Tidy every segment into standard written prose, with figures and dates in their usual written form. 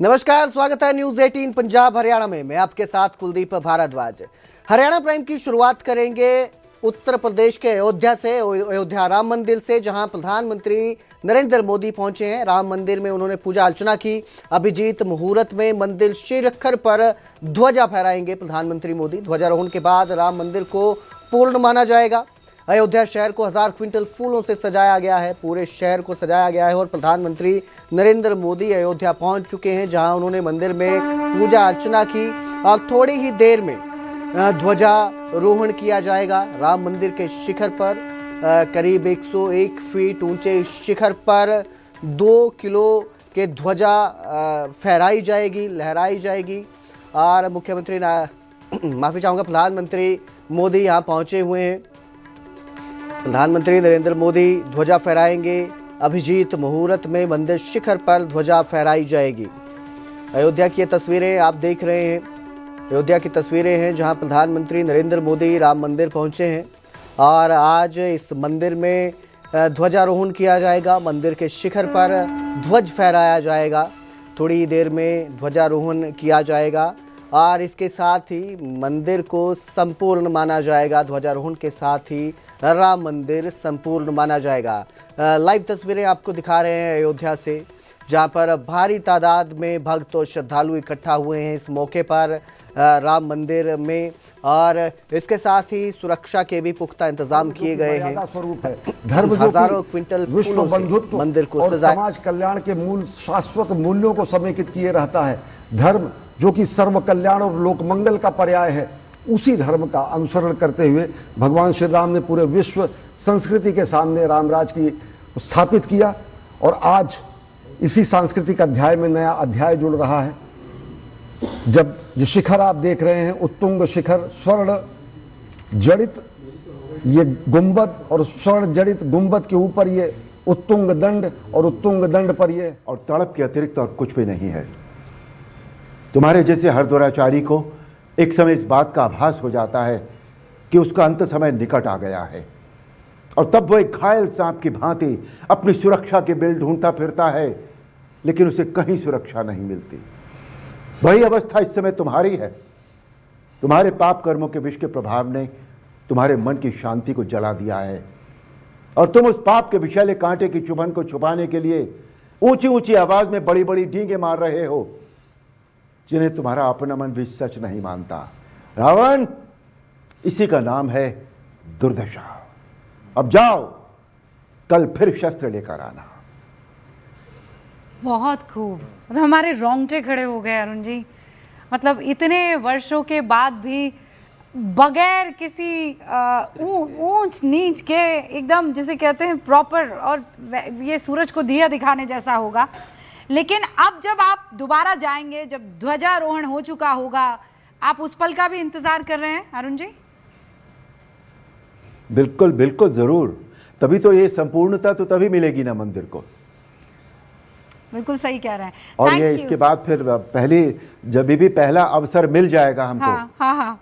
नमस्कार, स्वागत है न्यूज 18 पंजाब हरियाणा में। मैं आपके साथ कुलदीप भारद्वाज। हरियाणा प्राइम की शुरुआत करेंगे उत्तर प्रदेश के अयोध्या से, अयोध्या राम मंदिर से, जहां प्रधानमंत्री नरेंद्र मोदी पहुंचे हैं। राम मंदिर में उन्होंने पूजा अर्चना की। अभिजीत मुहूर्त में मंदिर शिखर पर ध्वजा फहराएंगे प्रधानमंत्री मोदी। ध्वजारोहण के बाद राम मंदिर को पूर्ण माना जाएगा। अयोध्या शहर को 1000 क्विंटल फूलों से सजाया गया है। पूरे शहर को सजाया गया है और प्रधानमंत्री नरेंद्र मोदी अयोध्या पहुंच चुके हैं, जहां उन्होंने मंदिर में पूजा अर्चना की और थोड़ी ही देर में ध्वजारोहण किया जाएगा। राम मंदिर के शिखर पर करीब 101 फीट ऊंचे शिखर पर 2 किलो के ध्वजा फहराई जाएगी, लहराई जाएगी। और मुख्यमंत्री माफी चाहूँगा, प्रधानमंत्री मोदी यहाँ पहुँचे हुए हैं। प्रधानमंत्री नरेंद्र मोदी ध्वजा फहराएंगे। अभिजीत मुहूर्त में मंदिर शिखर पर ध्वजा फहराई जाएगी। अयोध्या की तस्वीरें आप देख रहे हैं। अयोध्या की तस्वीरें हैं जहां प्रधानमंत्री नरेंद्र मोदी राम मंदिर पहुंचे हैं और आज इस मंदिर में ध्वजारोहण किया जाएगा। मंदिर के शिखर पर ध्वज फहराया जाएगा। थोड़ी ही देर में ध्वजारोहण किया जाएगा और इसके साथ ही मंदिर को संपूर्ण माना जाएगा। ध्वजारोहण के साथ ही राम मंदिर संपूर्ण माना जाएगा। लाइव तस्वीरें आपको दिखा रहे हैं अयोध्या से, जहां पर भारी तादाद में भक्त और श्रद्धालु इकट्ठा हुए हैं इस मौके पर राम मंदिर में। और इसके साथ ही सुरक्षा के भी पुख्ता इंतजाम किए गए हैं। स्वरूप है धर्म, हजारों क्विंटल विश्व बंधुत्व मंदिर को और समाज कल्याण के मूल शाश्वत मूल्यों को समेकित किए रहता है। धर्म जो कि सर्व कल्याण और लोकमंगल का पर्याय है, उसी धर्म का अनुसरण करते हुए भगवान श्री राम ने पूरे विश्व संस्कृति के सामने रामराज की स्थापित किया। और आज इसी सांस्कृतिक अध्याय में नया अध्याय जुड़ रहा है, जब ये शिखर आप देख रहे हैं, उत्तुंग शिखर, स्वर्ण जड़ित ये गुंबद और स्वर्ण जड़ित गुंबद के ऊपर ये उत्तुंग दंड और उत्तुंग दंड पर ये और तड़प के अतिरिक्त और कुछ भी नहीं है। तुम्हारे जैसे हरदौराचारी को एक समय इस बात का आभास हो जाता है कि उसका अंत समय निकट आ गया है, और तब वो एक घायल सांप की भांति अपनी सुरक्षा के बिल ढूंढता फिरता है, लेकिन उसे कहीं सुरक्षा नहीं मिलती। वही अवस्था इस समय तुम्हारी है। तुम्हारे पाप कर्मों के विष के प्रभाव ने तुम्हारे मन की शांति को जला दिया है, और तुम उस पाप के विषैले कांटे की चुभन को छुपाने के लिए ऊंची ऊंची आवाज में बड़ी बड़ी डींगे मार रहे हो, जिन्हें तुम्हारा अपना मन भी सच नहीं मानता। रावण, इसी का नाम है दुर्दशा। अब जाओ, कल फिर शस्त्र लेकर आना। बहुत खूब। और हमारे रोंगटे खड़े हो गए अरुण जी। मतलब इतने वर्षों के बाद भी बगैर किसी ऊंच नीच के, एकदम जिसे कहते हैं प्रॉपर, और ये सूरज को दिया दिखाने जैसा होगा। लेकिन अब जब आप दोबारा जाएंगे, जब ध्वजारोहण हो चुका होगा, आप उस पल का भी इंतजार कर रहे हैं अरुण जी? बिल्कुल बिल्कुल, जरूर। तभी तो ये संपूर्णता तो तभी मिलेगी ना मंदिर को। बिल्कुल सही कह रहे हैं। और ये इसके बाद फिर पहली जब भी पहला अवसर मिल जाएगा हमको, हाँ।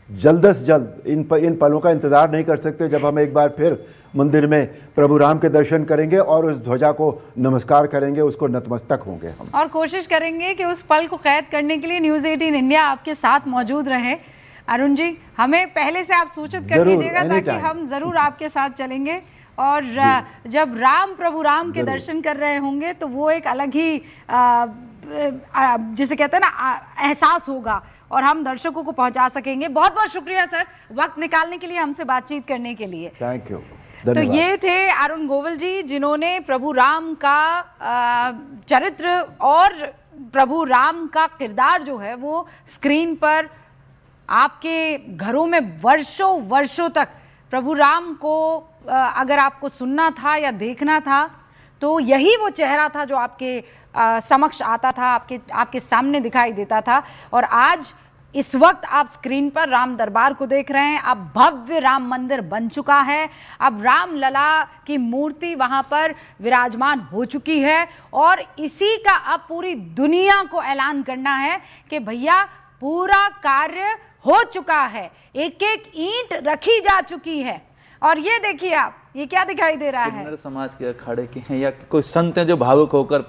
जल्द से जल्द इन पलों का इंतजार नहीं कर सकते, जब हम एक बार फिर मंदिर में प्रभु राम के दर्शन करेंगे और उस ध्वजा को नमस्कार करेंगे, उसको नतमस्तक होंगे हम। और कोशिश करेंगे कि उस पल को कैद करने के लिए न्यूज़ 18 इंडिया आपके साथ मौजूद रहे। अरुण जी, हमें पहले से आप सूचित कर दीजिएगा ताकि हम जरूर आपके साथ चलेंगे। और जब प्रभु राम के दर्शन कर रहे होंगे तो वो एक अलग ही जिसे कहते हैं ना एहसास होगा, और हम दर्शकों को पहुंचा सकेंगे। बहुत बहुत शुक्रिया सर, वक्त निकालने के लिए, हमसे बातचीत करने के लिए। Thank you. तो ये थे अरुण गोविल जी, जिन्होंने प्रभु राम का चरित्र और प्रभु राम का किरदार जो है वो स्क्रीन पर आपके घरों में वर्षों तक प्रभु राम को अगर आपको सुनना था या देखना था तो यही वो चेहरा था जो आपके समक्ष आता था, आपके सामने दिखाई देता था। और आज इस वक्त आप स्क्रीन पर राम दरबार को देख रहे हैं। अब भव्य राम मंदिर बन चुका है। अब राम लला की मूर्ति वहां पर विराजमान हो चुकी है, और इसी का अब पूरी दुनिया को ऐलान करना है कि भैया पूरा कार्य हो चुका है, एक एक ईंट रखी जा चुकी है। और ये देखिए आप, ये क्या दिखाई दे रहा है? समाज के अखाड़े के हैं या कोई संत हैं जो भावुक होकर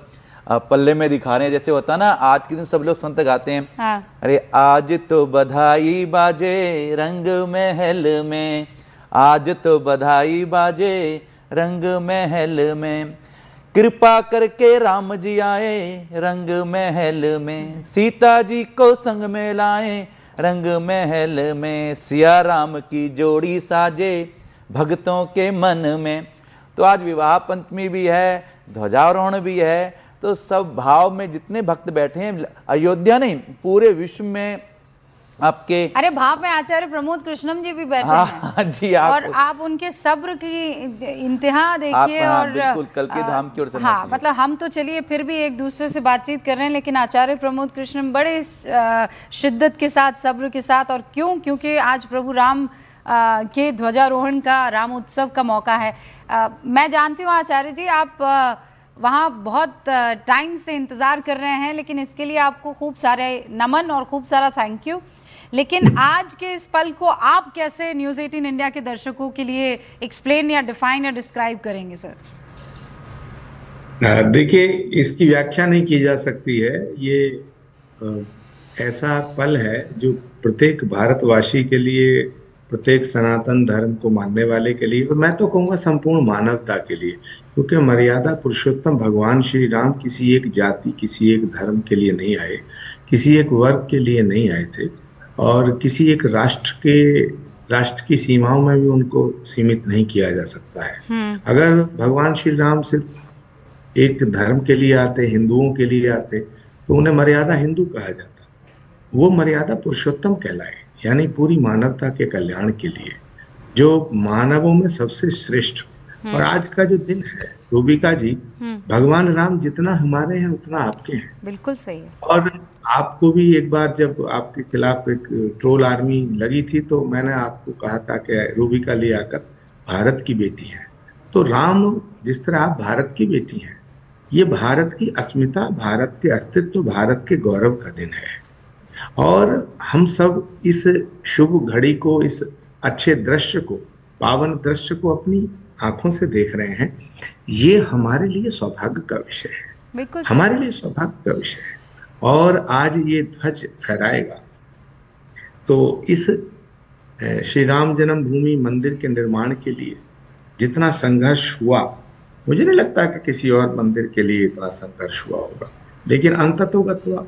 पल्ले में दिखा रहे हैं। जैसे होता ना आज के दिन सब लोग संत गाते हैं, हाँ। अरे आज तो बधाई बाजे रंग महल में, आज तो बधाई बाजे रंग महल में, कृपा करके राम जी आए रंग महल में, सीता जी को संग में लाए रंग महल में, सिया राम की जोड़ी साजे भक्तों के मन में। तो आज विवाह पंचमी भी है, ध्वजारोहण भी है, तो सब भाव में जितने भक्त बैठे हैं, अयोध्या नहीं पूरे विश्व में आपके। अरे भाव में आचार्य प्रमोद कृष्णम जी भी बैठे हाँ हैं जी, और आप उनके सब्र की इंतहा देखिए। हाँ, और बिल्कुल कल के धाम की ओर चलना हाँ चाहिए। मतलब हम तो चलिए फिर भी एक दूसरे से बातचीत कर रहे हैं, लेकिन आचार्य प्रमोद कृष्णम बड़े शिद्दत के साथ, सब्र के साथ। और क्योंकि आज प्रभु राम के ध्वजारोहण का, राम उत्सव का मौका है। मैं जानती हूँ आचार्य जी आप वहाँ बहुत टाइम से इंतज़ार कर रहे हैं, लेकिन इसके लिए आपको खूब सारे नमन और खूब सारा थैंक यू। लेकिन आज के इस पल को आप कैसे न्यूज़ 18 इंडिया के दर्शकों के लिए एक्सप्लेन या डिफाइन या डिस्क्राइब करेंगे सर? देखिए, इसकी व्याख्या नहीं की जा सकती है। ये ऐसा पल है जो प्रत्येक भारतवासी के लिए, प्रत्येक सनातन धर्म को मानने वाले के लिए, और मैं तो कहूँगा संपूर्ण मानवता के लिए, क्योंकि मर्यादा पुरुषोत्तम भगवान श्री राम किसी एक जाति, किसी एक धर्म के लिए नहीं आए, किसी एक वर्ग के लिए नहीं आए थे, और किसी एक राष्ट्र की सीमाओं में भी उनको सीमित नहीं किया जा सकता है। अगर भगवान श्री राम सिर्फ एक धर्म के लिए आते, हिंदुओं के लिए आते, तो उन्हें मर्यादा हिंदू कहा जाता। वो मर्यादा पुरुषोत्तम कहलाए, यानी पूरी मानवता के कल्याण के लिए, जो मानवों में सबसे श्रेष्ठ। और आज का जो दिन है रूबिका जी, भगवान राम जितना हमारे हैं उतना आपके हैं। बिल्कुल सही है। और आपको भी एक बार जब आपके खिलाफ एक ट्रोल आर्मी लगी थी, तो मैंने आपको कहा था कि रूबिका लियाकत भारत की बेटी है। तो राम जिस तरह आप भारत की बेटी हैं, ये भारत की अस्मिता, भारत के अस्तित्व, भारत के गौरव का दिन है। और हम सब इस शुभ घड़ी को, इस अच्छे दृश्य को, पावन दृश्य को अपनी आंखों से देख रहे हैं। ये हमारे लिए सौभाग्य का विषय है, बिल्कुल हमारे लिए सौभाग्य का विषय है। और आज ये ध्वज फहराएगा, तो इस श्री राम जन्मभूमि मंदिर के निर्माण के लिए जितना संघर्ष हुआ, मुझे नहीं लगता कि किसी और मंदिर के लिए इतना संघर्ष हुआ होगा। लेकिन अंततोगत्वा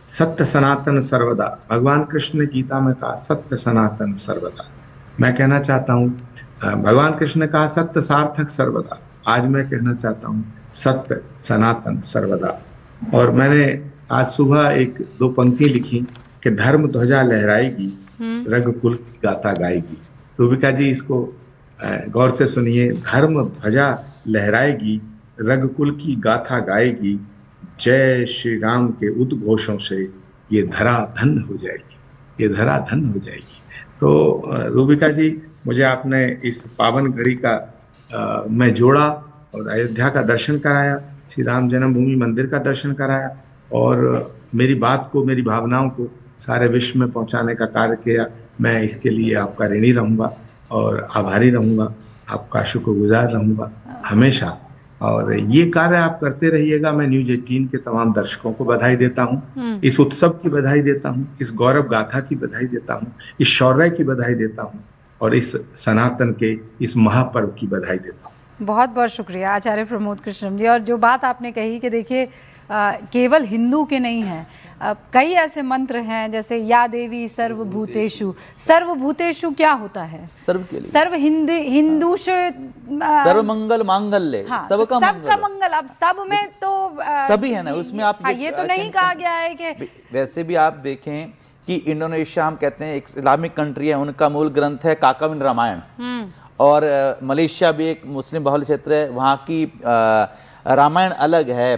सत्य सनातन सर्वदा, भगवान कृष्ण ने गीता में कहा सत्य सनातन सर्वदा। मैं कहना चाहता हूँ, भगवान कृष्ण ने कहा सत्य सार्थक सर्वदा, आज मैं कहना चाहता हूँ सत्य सनातन सर्वदा। और मैंने आज सुबह एक दो पंक्ति लिखी कि धर्म ध्वजा लहराएगी, रघुकुल की गाथा गाएगी। रूबिका जी इसको गौर से सुनिए, धर्म ध्वजा लहराएगी, रघुकुल की गाथा गाएगी, जय श्री राम के उद्घोषों से ये धरा धन्य हो जाएगी, ये धरा धन्य हो जाएगी। तो रूबिका जी, मुझे आपने इस पावन घड़ी का मैं जोड़ा और अयोध्या का दर्शन कराया, श्री राम जन्मभूमि मंदिर का दर्शन कराया, और मेरी बात को, मेरी भावनाओं को सारे विश्व में पहुंचाने का कार्य किया। मैं इसके लिए आपका ऋणी रहूँगा और आभारी रहूँगा, आपका शुक्रगुजार रहूँगा हमेशा। और ये कार्य आप करते रहिएगा। मैं न्यूज़ 18 के तमाम दर्शकों को बधाई देता हूँ, इस उत्सव की बधाई देता हूँ, इस गौरव गाथा की बधाई देता हूँ, इस शौर्य की बधाई देता हूँ, और इस सनातन के इस महापर्व की बधाई देता हूँ। बहुत बहुत शुक्रिया आचार्य प्रमोद कृष्णम जी। और जो बात आपने कही कि देखिए केवल हिंदू के नहीं हैं, कई ऐसे मंत्र हैं जैसे या देवी सर्वभूतेषु। सर्वभूतेषु क्या होता है? सर्व के लिए, सर्व हिंदू सर्व मंगल मांगल्य, हाँ, सबका मंगल। अब सब में तो सभी है ना, उसमें आप ये तो नहीं कहा गया है कि वैसे भी आप देखें कि इंडोनेशिया, हम कहते हैं एक इस्लामिक कंट्री है, उनका मूल ग्रंथ है काकाविन रामायण। और मलेशिया भी एक मुस्लिम बहुल क्षेत्र है, वहाँ की रामायण अलग है,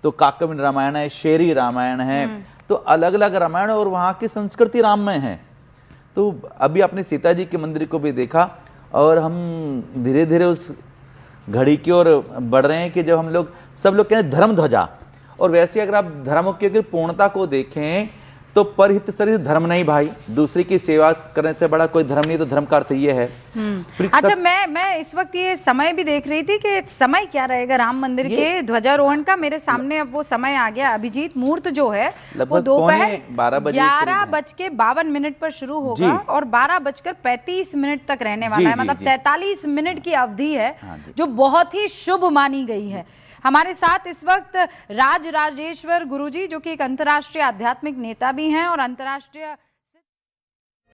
तो काकाविन रामायण है, शेरी रामायण है, तो अलग अलग रामायण, और वहाँ की संस्कृति राममय है। तो अभी अपने सीता जी के मंदिर को भी देखा, और हम धीरे धीरे उस घड़ी की ओर बढ़ रहे हैं कि जब हम लोग, सब लोग कहते हैं धर्म ध्वजा। और वैसे अगर आप धर्म की अगर पूर्णता को देखें तो परहित सरित धर्म नहीं भाई, दूसरे की सेवा करने से बड़ा कोई धर्म नहीं। तो धर्म का अर्थ ये है। अच्छा, मैं इस वक्त ये समय भी देख रही थी कि समय क्या रहेगा राम मंदिर के ध्वजारोहण का। मेरे सामने अब वो समय आ गया। अभिजीत, मुहूर्त जो है वो दोपहर 12:52 पर शुरू होगा और 12:35 तक रहने वाला है। मतलब 43 मिनट की अवधि है जो बहुत ही शुभ मानी गई है। हमारे साथ इस वक्त राज राजेश्वर गुरुजी, जो कि एक अंतर्राष्ट्रीय आध्यात्मिक नेता भी हैं और अंतर्राष्ट्रीय